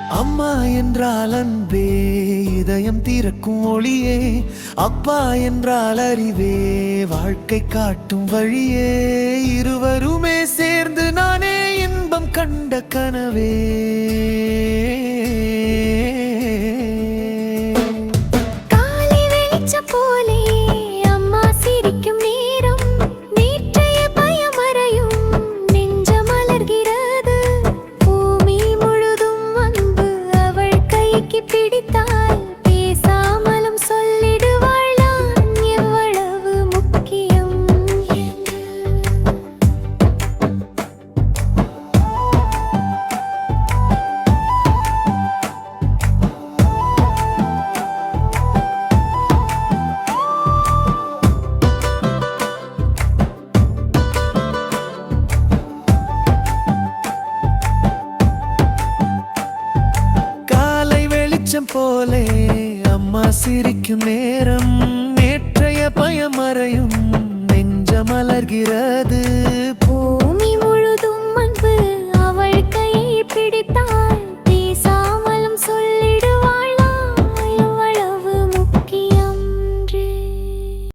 அம்மா என்றால் அன்பே, இதயம் திறக்கும் ஒளியே. அப்பா என்றால் அறிவே, வாழ்க்கை காட்டும் வழியே. இருவருமே சேர்ந்து நானே இன்பம் கண்ட கனவே. போலே அம்மா சிரிக்கும் நேரம், நேற்றைய பயம் மறையும், நெஞ்சம் மலர்கிறது.